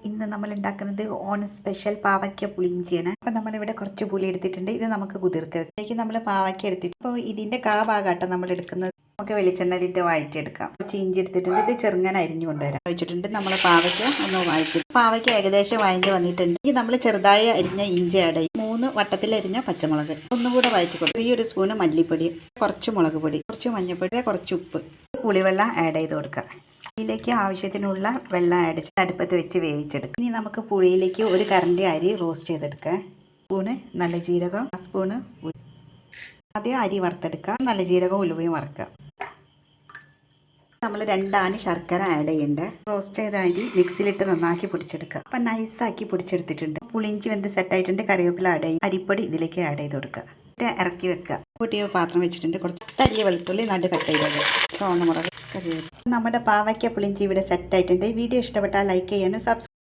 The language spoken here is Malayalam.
ഇന്ന് നമ്മൾ ഉണ്ടാക്കുന്നത് ഓണം സ്പെഷ്യൽ പാവയ്ക്ക പുളിയിഞ്ചിയാണ്. അപ്പം നമ്മളിവിടെ കുറച്ച് പുളി എടുത്തിട്ടുണ്ട്. ഇത് നമുക്ക് കുതിർത്ത് വെക്കാം. അതിലേക്ക് നമ്മൾ പാവയ്ക്ക എടുത്തിട്ട് ഇപ്പോൾ ഇതിൻ്റെ ഭാഗമാട്ടോ നമ്മൾ എടുക്കുന്നത്. നമുക്ക് വെളിച്ചെണ്ണയിലിട്ട് വഴറ്റിയെടുക്കാം. കുറച്ച് ഇഞ്ചി എടുത്തിട്ടുണ്ട്. ഇത് ചെറുങ്ങനെ അരിഞ്ഞു കൊണ്ടുവരാം വെച്ചിട്ടുണ്ട്. നമ്മൾ പാവയ്ക്ക ഒന്ന് വഴറ്റി. പാവയ്ക്ക ഏകദേശം വഴഞ്ഞ് വന്നിട്ടുണ്ട്. ഈ നമ്മൾ ചെറുതായി അരിഞ്ഞ ഇഞ്ചി ആഡ് 3 വട്ടത്തിൽ അരിഞ്ഞ പച്ചമുളക് ഒന്നുകൂടെ വഴറ്റി കൊടുക്കും. ഈ 1 സ്പൂണ് മല്ലിപ്പൊടി, കുറച്ച് മുളക് പൊടി, കുറച്ച് മഞ്ഞൾപ്പൊടി, കുറച്ച് ഉപ്പ്, പുളിവെള്ളം ആഡ് ചെയ്ത് കൊടുക്കുക. ഇതിലേക്ക് ആവശ്യത്തിനുള്ള വെള്ളം ആഡ് ചെയ്ത് അടുപ്പത്ത് വെച്ച് വേവിച്ചെടുക്കുക. ഇനി നമുക്ക് പുളിയിലേക്ക് 1 കരണ്ടി അരി റോസ്റ്റ് ചെയ്തെടുക്കുക. സ്പൂണ് നല്ല ജീരകം, സ്പൂണ് ആദ്യം അരി വറുത്തെടുക്കുക. നല്ല ജീരകവും ഉലുവയും വറുക്കുക. നമ്മൾ 2 ആണി ശർക്കര ആഡ് ചെയ്യേണ്ടത്. റോസ്റ്റ് ചെയ്ത അരി മിക്സിയിലിട്ട് നന്നാക്കി പൊടിച്ചെടുക്കുക. അപ്പം നൈസാക്കി പൊടിച്ചെടുത്തിട്ടുണ്ട്. പുളിഞ്ചി വെന്ത് സെറ്റായിട്ടുണ്ട്. കറിവേപ്പില ആഡ് ചെയ്യും. അരിപ്പൊടി ഇതിലേക്ക് ആഡ് ചെയ്ത് കൊടുക്കുക. ഇറക്കി വെക്കുക. പൊട്ടിയ പാത്രം വെച്ചിട്ടുണ്ട്. കുറച്ച് തല്ലി വെളുത്തുള്ളി നടു കട്ട് ചെയ്തത്, ചുവന്നമുളക്, കറിവേപ്പില. നമ്മുടെ പാവയ്ക്ക പുളിഞ്ചി ഇവിടെ സെറ്റായിട്ടുണ്ട്. ഈ വീഡിയോ ഇഷ്ടപ്പെട്ടാൽ ലൈക്ക് ചെയ്യണം.